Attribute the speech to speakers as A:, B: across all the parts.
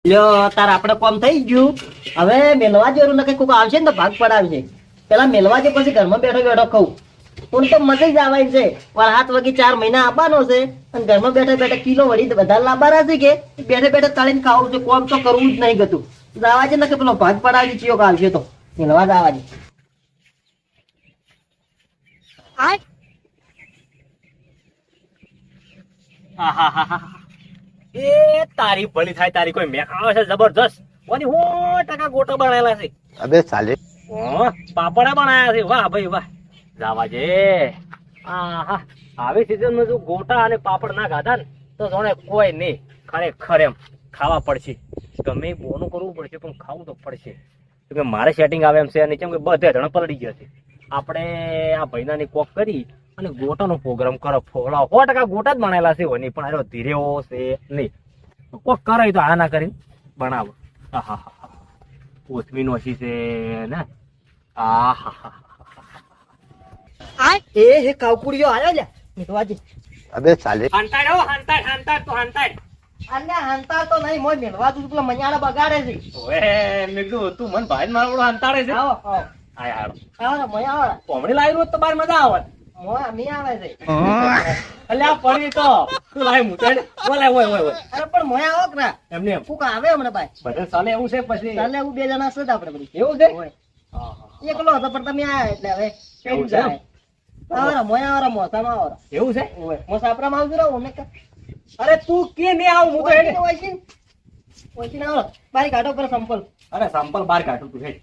A: લ્યો તાર આપણે કોમ થઈ ગયું. હવે મેલવા જેવું નકે કોક આવશે ને તો ભાગ પડાવશે. પેલા મેલવા જે પછી ઘરમાં બેઠો બેઠો ખાઉં. હું તો મજા જ આવાય છે. પણ 7 વાગે 4 મહિના આવવાનો છે અને ઘરમાં બેઠા બેઠા કિલો વળી વધારે લાવવાના છે કે બેઠા બેઠા તળીને ખાવું છે. કોમ તો કરવું જ નહીં ગતું. જવા છે ને કે પેલો ભાગ પડાવી ચિયો આવશે તો મેલવા જવા દે.
B: એ તારી ભલી થાય તારી કોઈ મેક આવે છે જબરજસ્ત. ઓની 100% ગોટા બનાયેલા છે.
C: અબે સાલે
B: પાપડા બનાયા છે. વાહ ભાઈ વાહ. જાવા જે. આહા આવી સીઝનમાં જો ગોટા અને પાપડ ના ખાધા ને તો જોણે કોઈ નહીં. ખરેખર એમ ખાવા પડશે. ગમે બોનું કરવું પડશે પણ ખાવું તો પડશે. કે મારે સેટિંગ આવે એમ છે અને કેમ કે બધે જણ પલળી ગયા છે. આપણે આ ભાઈનાની કોક કરી અને ગોટાનો પ્રોગ્રામ કરો. ફોડા 100% ગોટા જ બનાવેલા છે ઓની પણ આરો ધીરેવો છે નહીં. કોક કરે તો આ ના કરીને બનાવો. આહા કોથમી નોશી છે ને. આહા
A: એ કાવકુડિયો આવ્યો લ્યા મેલવાજી.
C: અબે સાલે
B: હંતાડ હો હંતાડ તો હંતાડ.
A: અલ્યા હાંતા તો નહીં મોય મેલવા તું પેલા મኛડા બગાડે છે.
B: ઓએ મેં કીધું તું મન ભાઈ મારો હંતાડે છે.
A: આવો આવો
B: આય હાડો
A: આવો મોય આવો.
B: કોમડી લાવી રોત તો બાર મજા આવે.
A: મોય મી આવે છે.
B: અલ્યા પડી તો તું લાવી મુતડ ઓય ઓય ઓય.
A: અરે પણ મોય આવો કરા
B: એમને એમ
A: કોક આવે હમણાં ભાઈ.
B: બધે ચાલે એવું છે પછી
A: ચાલે હું 2 જણા છે જ આપણે બધી.
B: એવું છે.
A: ઓય એકલો હતો પણ તમે આયા એટલે હવે
B: એવું
A: કેમ
B: છે?
A: જાય આવરા મોય આવરા મોસામાં આવરા.
B: એવું છે.
A: ઓય મોસાપરામાં આવજો રો ઓમે કા
B: અરે તું કે નહીં આવું હું તો હેડે.
A: ઓયથી ના આવો બારી કાઢો પર સંપલ.
B: અરે સંપલ બાર કાઢું તું હેડ.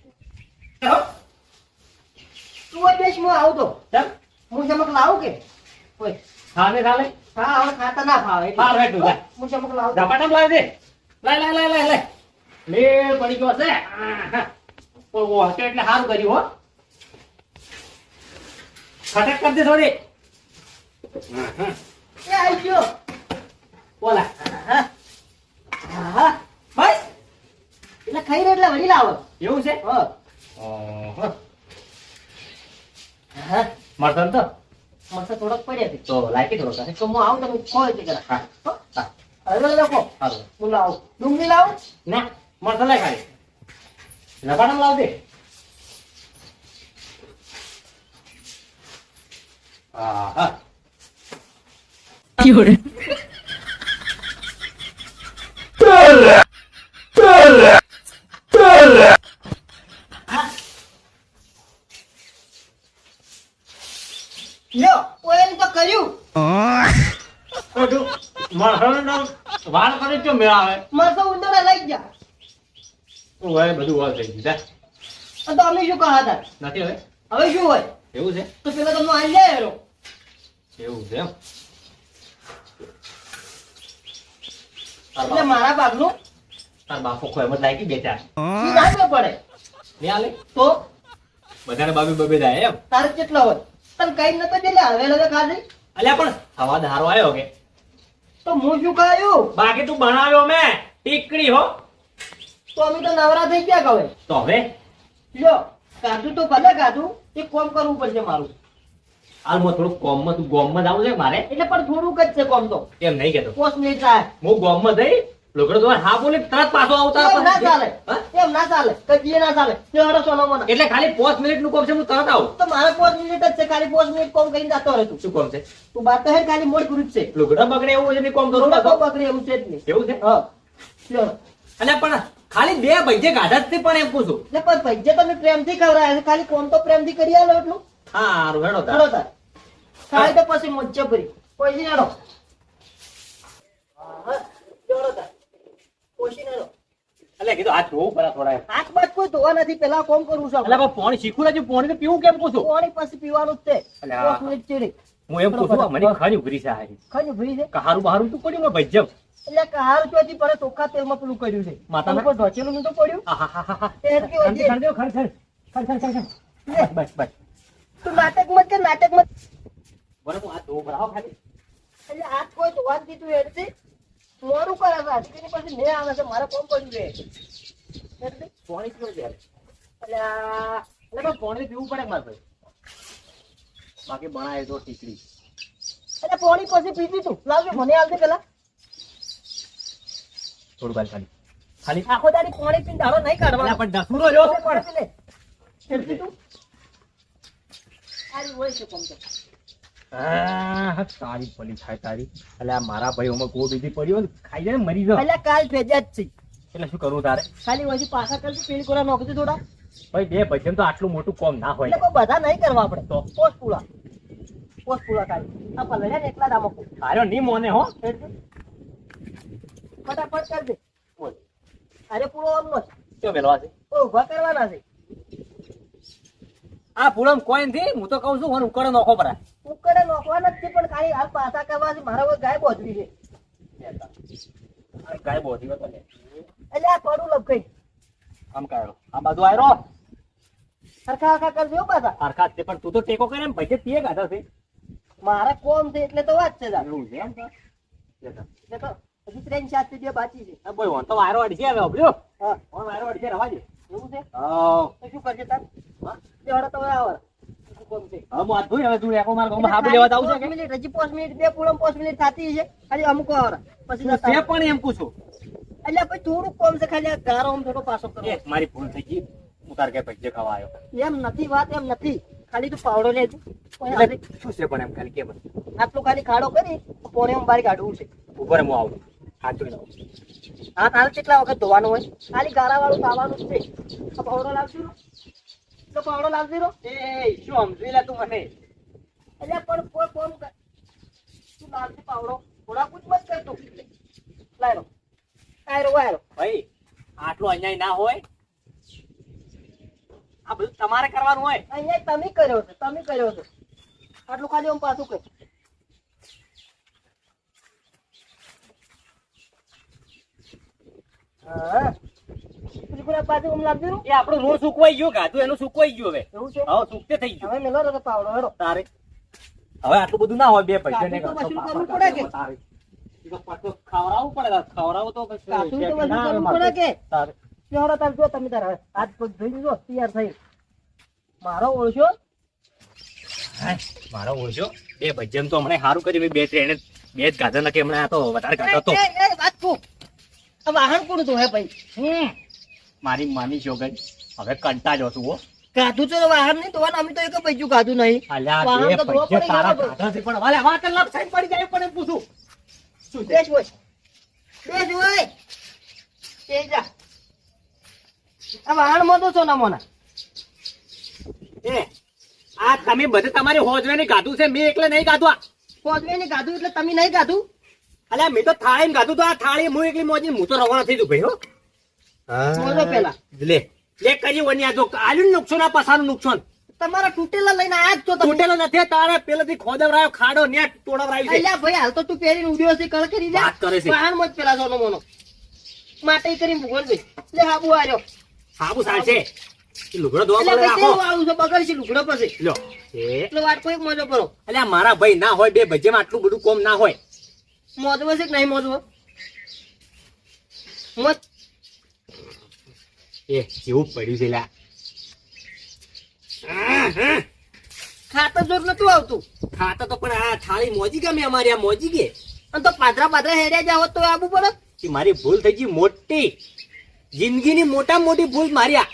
A: તું ઓય બેસ મો આવ તો
B: ચાલ
A: હું ચમક લાવું કે ઓય
B: ખાને ચાલે.
A: હા હવે ખાતા ના ફાવે એટલે.
B: હાલ હેડ તું જા.
A: હું ચમક લાવું
B: ઝપાટમ લાવી દે. લાય લે પડી ગયો છે. આહા. ઓ હશે એટલે સારું કર્યું હો. ખટક કર દે થોડી.
A: એ આઈ ગયો.
B: બોલા.
A: હા હા બસ એટલે ખાઈ રહ્યો એટલે વળી લાવો.
B: એવું છે.
A: હા
B: ઓહો.
A: હા
B: મરતન તો
A: મસ્ત થોડોક પડ્યા છે
B: તો લાયકી થોડો કરે.
A: તો હું આવું તમે ખોય છે કરા.
B: હા હા
A: હવે લખો
B: સારું.
A: હું લાવું ડુંગળી લાવું.
B: ના મરતન લાય ખાલી. ઝપાટમ લાવ દે. આહા.
A: લ્યો ઓય તો કર્યું.
B: મરતનનો વાળ કરે તો મેળ આવે.
A: મસ્ત ઉંદરા લઈ જા.
B: ઓય બધું વાળ થઈ ગયું. જા.
A: તો અમે શું કહા હતા
B: નથી હવે.
A: હવે શું હોય
B: એવું છે.
A: તો પેલા તમને આઈ લે એરો.
B: એવું છે એમ.
A: એટલે મારા ભાગનું
B: તાર બાપો કોઈ એમ જ લાગી બે ચાર
A: ઈ નાખવું પડે
B: નહીં આલે
A: તો
B: બધાને બાબી બબે જાય એમ.
A: તારે કેટલા હોય તને કઈ નતો દે હવે ખાધી
B: અલ્યા પણ સવાદ હારો આવ્યો કે
A: તો હું શું કહ્યું
B: બાકી તું બનાવ્યો મેં ટીકડી હો.
A: તો અમે તો નવરા થઈ ગયા હવે.
B: તો હવે
A: લ્યો કાઢું તો ભલે કાઢું એક કોમ કરવું પડશે મારું.
B: હાલ હું થોડું કોમમાં તું ગોમમાં જાવું છે મારે.
A: એટલે પણ થોડુંક જ છે કોમ તો
B: એમ નહીં કેતો
A: 5 મિનિટ થાય.
B: હું ગોમમાં જઈ લોકો તો હા બોલે તરત પાછો આવતા
A: એમ ના ચાલે
B: હા?
A: એમ ના ચાલે કદી ના ચાલે લેવડો સોનો મને
B: એટલે ખાલી 5 મિનિટનું કોમ છે હું તરત આવું.
A: તો મારે 5 મિનિટ જ છે ખાલી 5 મિનિટ કોમ કરીને જતો રહે તું.
B: શું કોમ છે.
A: તું બાત તો હે ખાલી મોડ ગુરુ જ છે.
B: લુગડા બગડે એવું છે ને કોમ કરું
A: થોડો
B: પાછો.
A: બકરી એવું છે જ નહીં.
B: એવું છે.
A: હા લ્યો
B: અલ્યા પણ ખાલી 2 પૈસે ગાઢા જ છે પણ એમ પૂછું.
A: એટલે પણ પૈજે તમે પ્રેમથી ખવડાવે છે ખાલી કોમ તો પ્રેમથી કરી આલો એટલું.
B: હારું હેડો તાર.
A: ખરો તાર ખાય તો પછી મોજ્જો ભરી પૈસી નેડો. હા જોડો તાર પૈસી નેડો.
B: અલ્યા કીધું હાથ ધોવું પડે થોડા એમ.
A: હાથ બાદ કોઈ ધોવા નથી પેલા કોમ કરું છું.
B: અલ્યા પણ પાણી શીખવું નથી પાણી તો પીવું કેમ પૂછું.
A: પાણી પછી પીવાનું જ છે.
B: અલ્યા.
A: 5 મિનિટ ચીડી
B: હું એમ પૂછું મને ખાલી ઉભરી છે હારી.
A: ખાલી ભરી છે.
B: કહારું બહારું તું પડ્યું મેં ભજ્જમ.
A: એટલે કહાર ચોથી પડે ચોખ્ખા તેલમાં પેલું કર્યું છે.
B: માતાના?
A: ઉપર ઢોચેલું નતું પડ્યું.
B: આહાહાહા.
A: એ જ કેવું છે.
B: ખડ બસ બસ.
A: તું નાટક મત કર નાટક મત.
B: બરાબર આ ધોવું ભરાવો ખાલી.
A: એટલે હાથ કોઈ ધોવા જ દીધું હેડથી મોડું કરે છે આજથી પછી ને આવે છે મારે કોમ પડ્યું છે હેડથી.
B: પાણી પીવો ત્યારે.
A: અલ્યા
B: એટલે પણ પાણી પીવું પડે મારે ભાઈ. બાકી બનાવે તો ટીકડી.
A: એટલે પાણી પછી પીધી તું લાવજો મને આવજે પેલા.
B: થોડું બાલ ખાલી. ખાલી
A: આખો દાડી પાણી પીને દાડો નહીં કાઢવાનો.
B: અલ્યા પણ દસમું રહ્યો છે પણ.
A: લે. ખેડતી તું? આરી હોય છે કોમ તો.
B: તારી પલી થાય તારી. અલ્યા મારા ભાઈ ઓમાં કોઈ બીજી પડી હોય ને ખાઈ જાય ને મરી જાવ.
A: અલ્યા કાલ ભેજ્યા જ છે.
B: એટલે શું કરવું તારે?
A: ખાલી વળી પાછા કરતી પેલી કોરા નોખતી થોડા.
B: ભાઈ બે ભજન તો આટલું મોટું કોમ ના હોય.
A: એટલે કોઈ બધા નહીં કરવા આપણે.
B: તો?
A: પોસ્ટ પૂરા. પોસ્ટ પૂરા ખાલી. આ પલળ્યા ને એકલા દામો.
B: તારો નહીં મોને હો.
A: ફટાફટ કર દે.
B: બોલ.
A: અરે પૂરો આમનો જ.
B: શું મેલવા છે?
A: ઉભા કરવાના છે.
B: આ પૂરમ કોઈ નથી. હું તો કઉ છું મને ઉકળે નોખો પરા.
A: ઉકળે નોખવાના જ છે પણ ખાલી હાલ પાછા કરવા છે. મારા કોઈ ગાય બોધવી છે.
B: ગાય બોધી હતો ને.
A: એટલે આ પડું લપકાઈ.
B: આમ કાઢો. આ બાજુ આયરો.
A: સરખા હરખા કરજો પાછા.
B: હરખા જ છે પણ તું તો ટેકો કરે ને પૈસે પીએ ગાધા છે.
A: મારે કોમ છે એટલે તો વાત છે સાહેબ.
B: એવું છે એમ તો?
A: એટલે તો હજી 3-4 થી બાકી છે.
B: આ બોય વન તો વાયરો અડશે હવે ઓબલ્યો.
A: હા
B: વન વાયરો અડશે રવા દે.
A: એવું છે
B: હા.
A: તો શું કરશે તાર?
B: હા?
A: તે હળો તો હવે આવો. શું કોમ છે?
B: હવે હું હાથ ધોઈ હવે તું એકો માર ગામમાં હાબુ લેવા જાવ છે
A: 5
B: કે?
A: મિનિટ હજી 5 મિનિટ બે પૂરમ 5 મિનિટ થતી છે. ખાલી અમુક આવરા પછી
B: તું
A: જતા
B: છે
A: રહો.
B: પણ એમ પૂછું.
A: એટલે ભાઈ થોડુંક કોમ છે ખાલી આ ગારો આમ થોડો પાછો કરો.
B: એ મારી ભૂલ થઈ ગઈ. હું તાર કે પૈસે ખાવા આવ્યો.
A: એમ નથી વાત એમ નથી. ખાલી તું પાવડો લેજો.
B: એટલે શું છે પણ એમ ખાલી કે મને.
A: આટલું ખાલી ખાડો કરી પોણે બાર કાઢવું છે.
B: ઉપર હું આવું. હાથ ધોઈ લઉં.
A: હા તારે કેટલા વખત ધોવાનું હોય? ખાલી ગારા વાળું ખાવાનું જ છે. આ પાવડો લાવજો ને. તો પાવડો લાવજો રો.
B: એ શું સમજી લે તું મને?
A: એટલે પણ કોઈ કોમ કર. તું લાવજે પાવડો. થોડા કુછ મત કર તું. લાય રો. આયરો આયરો.
B: ભાઈ આટલો અન્યાય ના હોય. આ બધું તમારે કરવાનું હોય.
A: અહીંયા તમે કર્યો છે. તમે કર્યો છે. આટલું ખાલી આમ પાછું કર. હા પેલી પૂરા બાજુ આમ લાવજો રો.
B: એ આપણું રો સુકવાઈ ગયો ગાધું એનું સુકવાઈ ગયું હવે.
A: એવું છે?
B: હવે સુકતે થઈ ગયું.
A: હવે મેલો રો તો પાવડો હેડો.
B: તારે હવે આટલું બધું ના હોય બે પૈસા ને
A: કાચું તો વસૂલ કરવું પડે કે?
B: ખવડાવવું પડે ખવડાવું તો પછી
A: કાચું તો
B: શેઠ
A: વસૂલ
B: ના આવે
A: કરવું
B: મારે.
A: પડે કે?
B: તારે
A: હેડો તાર જો તમે તાર હવે હાથ પગ ધોઈ લીધો તૈયાર થઈ. મારો ઓળશો
B: હાય, મારો ઓળશો બે ભજન તો હમણાં સારું કર્યું બે ટ્રેને બે જ ગાધા નાખે હમણાં આ તો વધારે ગાધો હતો.
A: વાત કહું. આ વાહન કોણ તો હે ભાઈ?
B: મારી માની જોગન હવે કંટાળ્યો છું હો.
A: ગાધું તો વાહન નહીં ધોવાનું. અમે તો એક પૈસું ગાધું નહીં.
B: અલ્યા
A: વાહન
B: બે
A: તો ધોવા
B: ભજન
A: પડે
B: તારા
A: કે
B: ગાધા છે પણ વાલે વાત લપ સાઈડ પડી જાય પણ એમ પૂછું શું છે?
A: બેસ હોય બેસ હોય તે જા. આ વાહન માં તો સોના મોના.
B: એ આ તમે બધે તમારી હોજવે ને ગાધું છે મેં એકલે નહીં ગાધું.
A: પોચવે ને ગાધું એટલે તમે નહીં ગાધું.
B: અલ્યા મેં તો થાળી ગાધું તો આ થાળી હું એકલી મોજી હું તો રવાના થઈ જઉં ભાઈ હો.
A: મોજો પેલા
B: લે લે કરી વની આ જો આલ્યું ને નુકસાન આ પસાનું નુકસાન
A: તમારા તૂટેલા લઈને આયા જ છો તમે.
B: તૂટેલો નથી તારે પેલેથી ખોદવરાયો ખાડો નેટ તોડવરાયું છે.
A: અલ્યા ભાઈ હાલ તો તું પહેરીને ઉડ્યો છે કળ કરી
B: વાત કરે છે.
A: વાહન માં જ પેલા સોનો મોનો માટે કરીને ભૂગોળ દે. લે હાબુ આર્યો.
B: સાબુ સાચે એ લુગડો ધોવા
A: એટલે
B: પડે
A: ભાઈ
B: રાખો.
A: કેવું આવું છે બગડ છે લુગડો પછી.
B: લ્યો એ
A: એટલે વાટકો એક મોજો કરો.
B: અલ્યા મારા ભાઈ ના હોય બે ભજ્યમાં આટલું બધું કોમ ના હોય.
A: મોજવો છે કે નહીં મોજવો? મોજ
B: એ જેવું પડ્યું છે લ્યા.
A: ખાતર જોર નતું આવતું.
B: ખાતા તો પણ આ થાળી મોજી ગમે અમારી આ મોજી ગે.
A: અને તો પાદરા હેડ્યા જાવ તો આબુ પડે.
B: એ મારી ભૂલ થઈ ગઈ મોટી જિંદગીની મોટામાં મોટી ભૂલ મારી આ.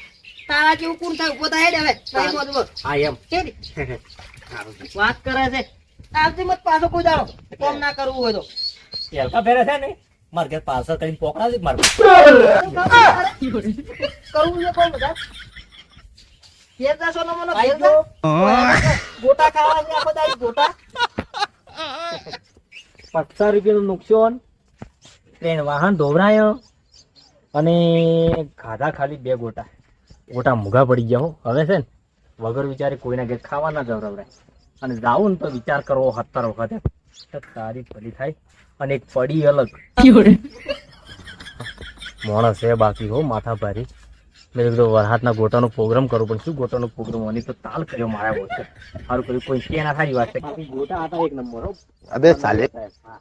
A: તારા જેવું કોણ થાય ઉભો થાય હેડ હવે નહીં મોજવો.
B: હા એમ
A: કેવી વાત કરે છે? આવતી મત પાછો કોઈ દાડો કોમ ના કરવું હોય તો.
B: હલકા ફેરે છે ને મારે ઘેર પાર્સલ કરીને પોકડા છે મારે.
A: કરવું છે કોમ બધા. ઘેર જા સોનો મોનો ઘેર
B: આઈ ગયો.
A: જા. ગોટા ખાવા છે આખો દાડી ગોટા.
B: 50 રૂપિયાનું નુકસાન ટ્રેન વાહન ધોવરાયો અને ખાધા ખાલી બે ગોટા મૂઘા પડી ગયા હો. હવે છે ને વગર વિચારે કોઈના ઘેર ખાવા ના જવરાવરાય અને જાવું ને તો વિચાર કરવો 70 વખતે તારી પડી થાય અને એક પડી અલગ માણસ છે બાકી હો માથા ભારી. મેં કીધું વરહાતના ગોટાનો પ્રોગ્રામ કરું પણ શું ગોટાનો પ્રોગ્રામ આની તો તાલ કર્યો મારા બોલ સારું કર્યું કોઈ કે ના સારી વાત છે. ગોટા હતા એક નંબર હો.
C: અબે સાલે
B: હા